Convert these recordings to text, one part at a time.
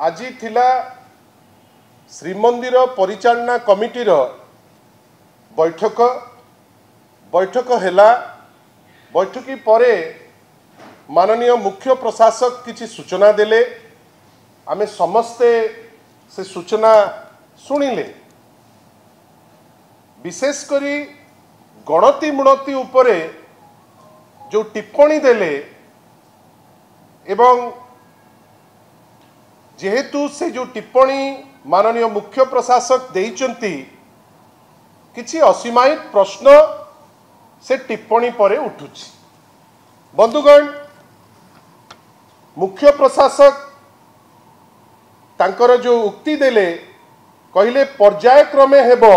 आज थिला श्रीमंदिर परिचालना कमिटीर बैठक हैला। बैठकी परे माननीय मुख्य प्रशासक किछि सूचना देले। आमे समस्ते से सूचना सुनिले। विशेष करी गणति मुणति उपरे जो टिप्पणी देले एवं जेहेतु से जो टिप्पणी माननीय मुख्य प्रशासक देइचंती किछि असीमायित प्रश्न से टिप्पणी परे उठुछि। बंधुगण, मुख्य प्रशासक तांकर जो उक्ति देले कहले पर्यायक्रमे हेबो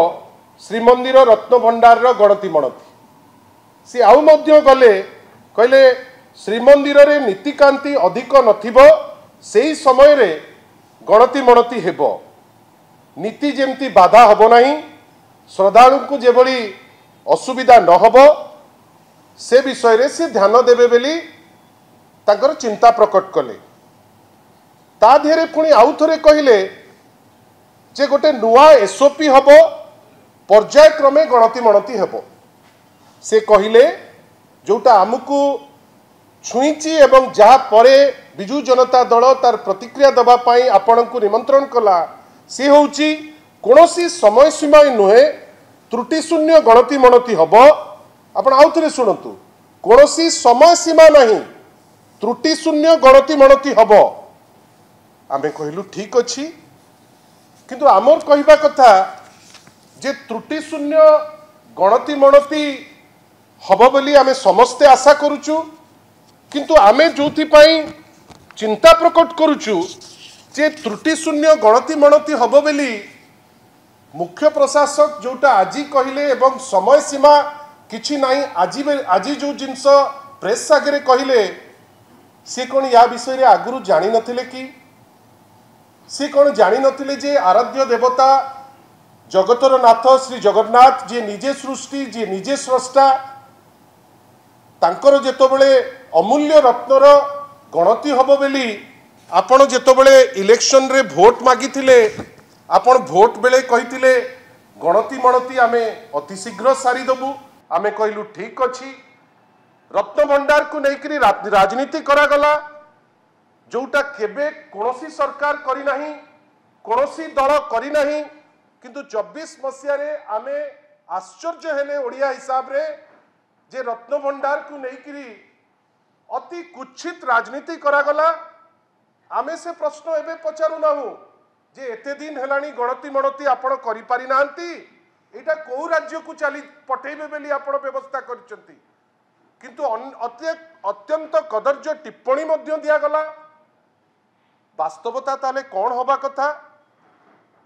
श्रीमंदिर रत्नभंडार गणति मणति। सी आउ मध्य गले कहले श्रीमंदिर रे नीतिकांति अधिक नथिबो सेही समय रे गणति मणति हेबो। नीति जेमती बाधा हबो नाही, श्रद्धालु को जेबली असुविधा न हबो से विषय रे से ध्यान देबे बेली तांकर चिंता प्रकट कले। ता धेरे पुणी आउ थरे कहले जे गोटे नुआ एसओपी हबो, पर्यायक्रमे गणति मणति हेबो। से कहले जोटा आमको छुईची एवं जहा परे बिजु जनता दल तार प्रतिक्रिया दबा पाई आपण को निमंत्रण कला सी होउची कोनोसी समय सीमा नुहे, त्रुटि शून्य गणति मणति हबो। आपण आउ थरे सुनतु, कोनोसी समय सीमा नहीं, त्रुटि शून्य गणति मणति हबो। आमे कहलु ठीक अछि, किंतु आमर कहिबा कथा जे त्रुटि शून्य गणति मणति हबो बोली आमे समस्ते आशा करूचु। किंतु आमे जोथि पाई चिंता प्रकट करूचु जे त्रुटि शून्य गणति मणति हबो बोली मुख्य प्रशासक जोटा आज कहले एवं समय सीमा किछि नाही, आज जो जिनस प्रेस आगे कहले सी कौन या विषय रे आगुरु जानी नथिले कि सी कौन जानी नथिले जे आराध्य देवता जगतर नाथ श्री जगन्नाथ जे निजे सृष्टि जे निजे स्रष्टा तांकर जेतबेले अमूल्य रत्नर गणति हबो बेली आपण जेतबेले इलेक्शन रे भोट मागिथिले, आपण भोट बेले कहिथिले गणति मणति आमे अति शीघ्र सारी दबु। आमे कहलु ठीक अछि। रत्न भंडार को नेकरी राजनीति करा गला जोटा केबे कोनोसी सरकार करी नाही, कोनोसी दल करी नाही। किंतु 24 मसिया रे आमे आश्चर्य हेले ओडिया हिसाब रे जे रत्न भंडार को नेकरी अति कुच्छित राजनीति करा गला। आमे से प्रश्न एबे पचारु नाहु जे एते दिन हेलानी गणति मणति आपण करि पारि नांती, एटा को राज्य को चली पठेबे बेली आपण व्यवस्था करचंती। किंतु अत्यंत कदर्य टिप्पणी मध्य दिया गला। वास्तवता ताले कौन होबा कथा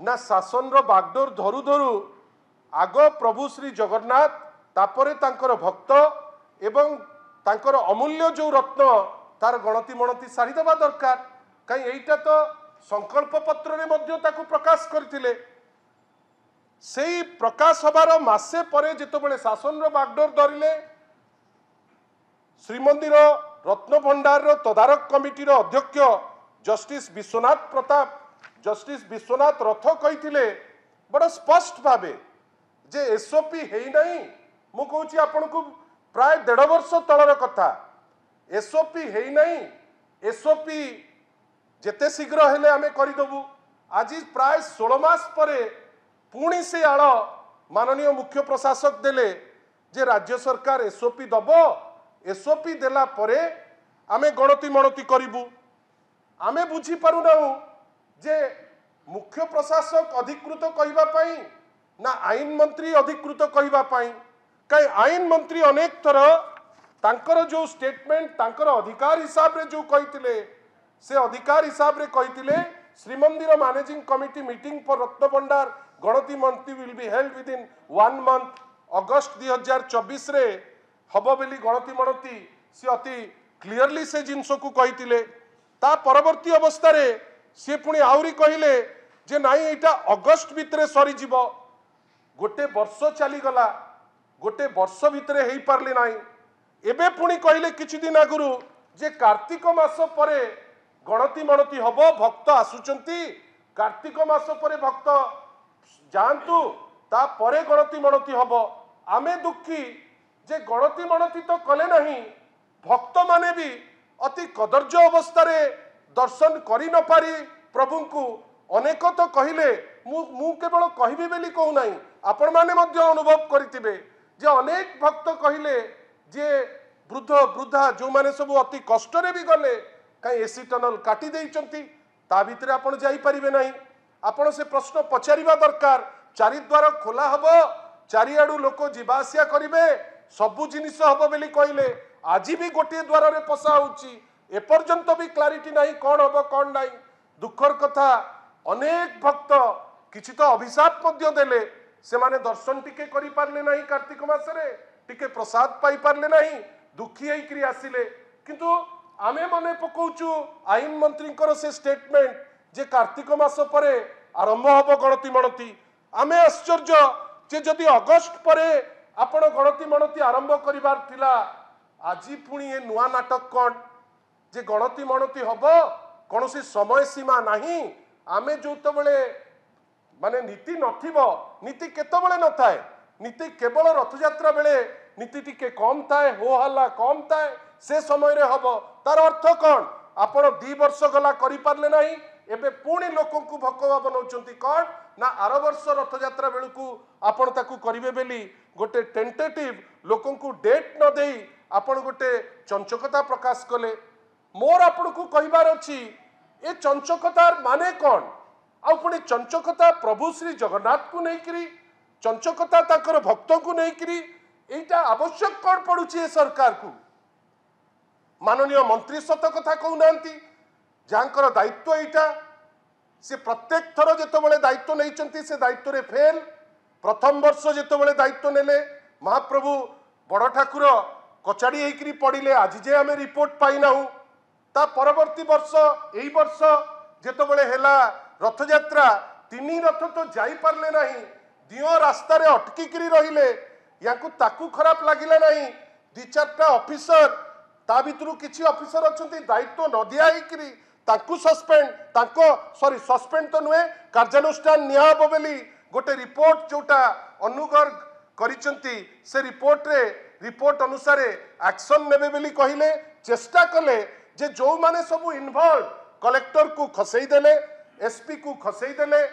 ना शासन रो बागडोर धरु धरु आग प्रभु श्री जगन्नाथ तापरे तांकर भक्त एवं तांकर अमूल्य जो रत्न तार गणति मणति सारी देवा दरकार। कहीं एटा तो संकल्प पत्र रे मध्य ताकू प्रकाश करथिले। सेही प्रकाश हबार मासे परे जेतबेले शासन रो बागडोर धरिले श्रीमंदिर रत्न भंडार रो तदारक कमिटी रो अध्यक्ष जस्टिस विश्वनाथ प्रताप, जस्टिस विश्वनाथ रथ कहिथिले बड़ा स्पष्ट भावे जे एसओपी हेई नहीं। मु कहूची आपण को प्राय 1.5 वर्ष तलर कथा। एसओपी हेई नहीं, एसओपी जेते शीघ्र हेले आमे करिदबु। आज प्राय 16 मास परे पुणी से आड़ माननीय मुख्य प्रशासक देले जे राज्य सरकार एसओपी दबो, एसओपी देला परे आमे गणति मणति करिबु। आमे बुझी पारु नाहु जे मुख्य प्रशासक अधिकृत कहिबा पाई ना आईन मंत्री अधिकृत कहिबा पाई। कई आईन मंत्री अनेक थर तांकर जो स्टेटमेंट तांकर अधिकार हिसाब रे जो कहिथिले से अधिकार हिसाब रे कहिथिले Shrimandir managing committee meeting for Ratna Bhandar गणति मणति will be held within 1 month August 2024 रे हबो बेली गणति मणति से अति क्लियरली से जिनस को कहिथिले। ता परवर्ती अवस्था रे से पुणी आउरी कहले जे नाई एटा अगस्त भितरे सरी जीवो। गोटे वर्ष चली गला, गोटे वर्ष भितरे हेई पारली नाई। एबे पुणी कहले किछि दिन आगुरु जे कार्तिक मास परे गणति मणति हब भक्त आसुचंती कार्तिक मास पर भक्त जातु ता परे गणति मणति हब आमे दुखी जे गणति मणति तो कले नहीं भक्त माने भी अति कदर्य अवस्था दर्शन करि न पारी प्रभु को अनेक तो कहले मु केवल कहबी बेली कहू नाही आपण माने मध्य अनुभव करितिबे जे अनेक भक्त कहले जे वृद्ध वृद्धा जो माने सब अति कष्ट रे भी गले कहीं एसी टनल काटी देइचंती ता भितरे आपण जाई परिबे नाही आपण से प्रश्न पचारिबा दरकार चारिद्वार खोला हबो चारिआडू लोक जीवासिया करिवे सबु जिनिस हबो बेली कहले आज भी गोटे द्वार रे पसा होउची एपर्यंत भी क्लारिटी नहीं कौन हबो कौन नहीं दुखर कथा अनेक भक्त किछि तो अभिशाप मध्य देले से माने दर्शन टिके करि पारले नहीं कार्तिक मासरे टिके प्रसाद पाई पारले नहीं दुखी होइकरी आसिले किंतु आमे मने पकोचु आईन मंत्री से स्टेटमेंट जे कार्तिक मास परे आरंभ हबो गणति मणति आमे आश्चर्य जे जदि अगस्त परे आपण गणति मणति आरंभ करिबार थिला आजी पुणी ए नुआ नाटक कौन जे गणति मणति हबो कौनसी समय सीमा नहीं आमे जो तबले माने नीति नथिबो नीति केतबले न थाए नीति केवल रथयात्रा बेले नीति टिके कम थाए हो हल्ला कम थाए से समय रे हबो तार अर्थ कौन आपण 2 वर्ष गला करि पारले नहीं एबे पुणी लोकन को भकवा बनौचंती कौन ना आर वर्ष रथयात्रा बेलू को आपण ताकू करिवे बेली गोटे टेंटेटिव लोकन को डेट न देई आपण गोटे चंचकता प्रकाश कले मोर आपण को कहिबार अछि ए चंचकतार माने कौन आ पुणी चंचकता प्रभु श्री जगन्नाथ को नहीं करी चंचकता ताकर भक्त को नहीं करी एटा आवश्यक कौन पड़ुछि ए सरकार को माननीय मंत्री सत कथा कहूनांती जहाँकर दायित्व एटा से प्रत्येक थर जेतबेले दायित्व नहीं से दायित्व रे फेल प्रथम वर्ष जेतबेले दायित्व नेले महाप्रभु बड़ ठाकुर कचाड़ी होइकरी पड़िले आज जे आमे रिपोर्ट पाइना ता परवर्ती वर्ष एई वर्ष जेतबेले हेला रथयात्रा 3 रथ तो जाई पारले नहीं दियो रास्ता रे अटकी करी रहिले याकू ताकू खराब लागिला नहीं 2-4टा ऑफिसर ता भितरु किछि ऑफिसर अछंती दायित्व न दिया हिकरी ताकू सस्पेंड ताको सॉरी सस्पेंड तो नुहे कार्यानुष्ठान नियाब बेली गोटे रिपोर्ट जोटा अनुगर करिसंती से रिपोर्ट अनुसार एक्शन नेबे बेली कहिले चेष्टा कले जे जो माने सब इन्वॉल्व कलेक्टर को खसई देले एसपी को खसई देले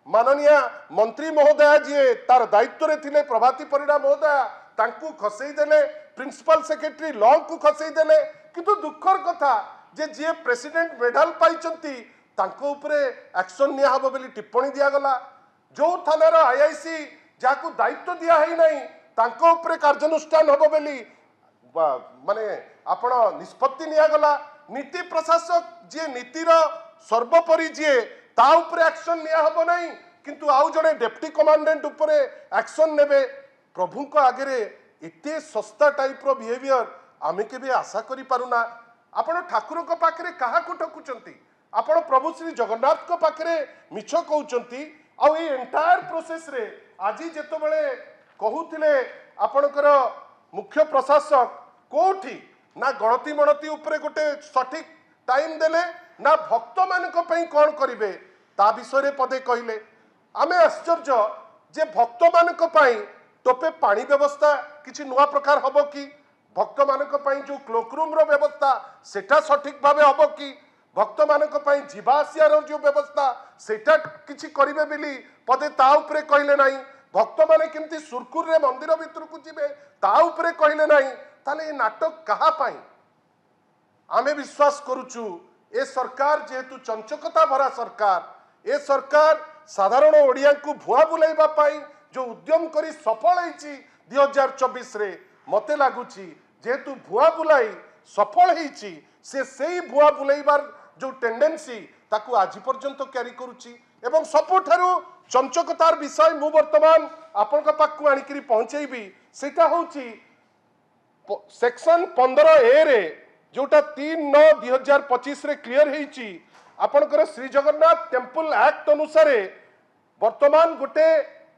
माननीय मंत्री महोदय जी तार दायित्व रे थिले प्रभाती परिडा महोदय तांकू खसई देले प्रिंसिपल सेक्रेटरी लॉ को खसई देले किंतु दुखर कथा जे जे प्रेसिडेंट मेडल पाइचंती तांको उपरे एक्शन निया हबो बेली टिप्पणी दिया गला जो थानार आईआईसी जाकू दायित्व दिया है नहीं तांको उपरे कार्यानुष्ठान हबो बेली माने आपण निष्पत्ति निया गला नीति प्रशासक जे नीतिर सर्वोपरि जे ता उपरे एक्शन निया हबो नहीं किंतु आउ जने डेप्टी कमांडेंट उपरे एक्शन नेबे प्रभु को आगे एते सस्ता टाइप रो बिहेवियर आमे केबे आशा करि पारुना आपण ठाकुर को पाखरे काहा को ठकुचंती आपण प्रभु श्री जगन्नाथ को पाखरे मिछ कहउचंती आ ए एंटायर प्रोसेस रे आजी जेतो बेले कहउथिले आपणकर मुख्य प्रशासक कोठी ना गणति मणति उपरे गोटे सठिक टाइम देले ना भक्त मानक पई कोन करिवे ता विषय पदे कहले आमे आश्चर्य जे भक्त मानक पई टोपे पानी व्यवस्था किछि नुआ प्रकार हबो कि भक्त मानक पई जो क्लोक रूम रो व्यवस्था सेटा सठिक भाबे हबो कि भक्त मानक पई जीवासिया रो जो व्यवस्था सेटा किछि करिवे बिली पदे ता उपरे कहले नाही भक्त माने केमती सुरकुर रे मंदिर भीतर को जिवे ता उपरे कहले नाही ताले ए नाटक कहा पाई आमे विश्वास करूचु ए सरकार जेहेतु चंचकता भरा सरकार ए सरकार साधारण ओडिया को भुआ बुलाइबा पाई जो उद्यम करी सफल होईची 2024 रे मते लागुची जेहेतु भुआ बुलाई सफल होईची से सेही भुआ बुलाइबार जो टेंडेंसी ताकू आज पर्यंत क्यारी करूची एवं सबुठारु चंचकतार विषय मु वर्तमान आपन पाखु आनिकरी पहुंचेबी सेटा होची सेक्शन 15A रे जोटा 3/9/2025 रे क्लियर होईची आपनकर श्री जगन्नाथ टेम्पल एक्ट अनुसार वर्तमान गोटे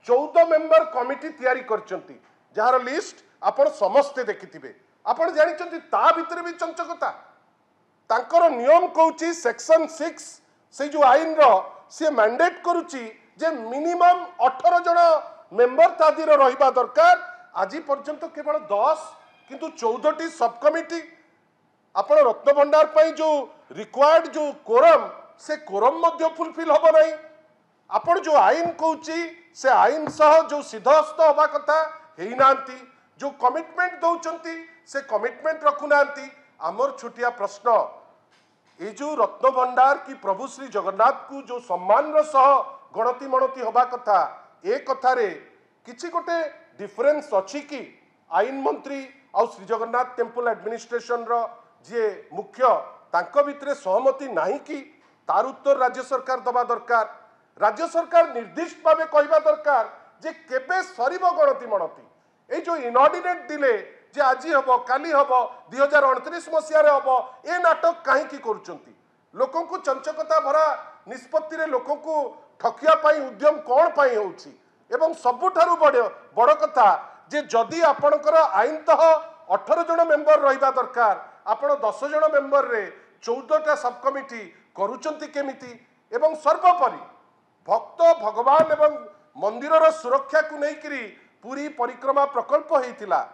14 मेंबर कमिटी तैयारी करचंती जार लिस्ट आपण समस्ते देखिथिबे आपण जानिचंती ता भितर भी चंचकता तांकर नियम कहूँ सेक्शन 6 से जो आईन रो सी मैंडेट करुच्ची जे मिनिमम 18 जन मेंबर तादीर रहिबा दरकार। आज पर्यंत केवल 10 किंतु 14टी सब कमिटी आपण रत्न भंडार पाई जो रिक्वायर्ड जो कोरम से कोरम मध्य फुलफिल होबो नहीं। आपण जो आईन कहूँ से आईन सह जो सिद्धहस्त हवा कथा हेई नांती, जो कमिटमेंट दौचंती से कमिटमेंट रखु नांती। आमर छोटिया प्रश्न ये जो रत्न भंडार की प्रभु श्री जगन्नाथ को जो सम्मान सह गणति मणति हवा कथा ए कथारे किछि गोटे डिफरेंस अछि कि आईन मंत्री और श्री जगन्नाथ टेम्पल एडमिनिस्ट्रेशन रो जे मुख्य तांको भितरे सहमति नाही कि तार उत्तर राज्य सरकार दबा दरकार। राज्य सरकार निर्दिष्ट भाव कहवा दरकार जे केबे सरीब गणति मणति। ए जो इनऑर्डिनेट डिले जे आज हम काली हम 2029 मसीह हम ए नाटक कहीं करुँच लोक चंचकता भरा निष्पत्ति रे लोक ठकिया उद्यम कौन पाई होउछि। एवं सबुठारु बड़ कथा जे जदि आपणकर आईन तह 18 जन मेंबर रहिबा दरकार आपण 10 जन मेंबर रे 14टा सब कमिटी करूचंती केमिति। एवं सर्वोपरि भक्त भगवान एवं मंदिरर सुरक्षा को लेकिरी पूरी परिक्रमा प्रकल्प होइतिला।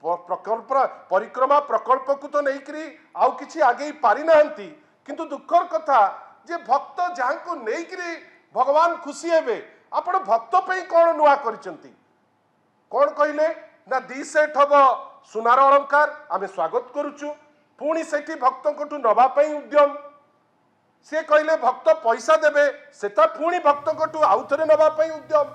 परिक्रमा प्रकल्प को तो नहीं आउ किछि आगे पारि नाहंती किंतु दुखर कथा जे भक्त जहां को नहीं भगवान खुशी हेबे आपण भक्त पे कौन नुआ करिसंती कौन कहले ना 2 सेट हब सुनार अलंकार आमे स्वागत करूछु। पुणी सेठी भक्त कोठु नबा पई उद्यम से कहले भक्त पैसा देबे सेटा पुणी भक्त कोठु आउ थरे नबा पई उद्यम।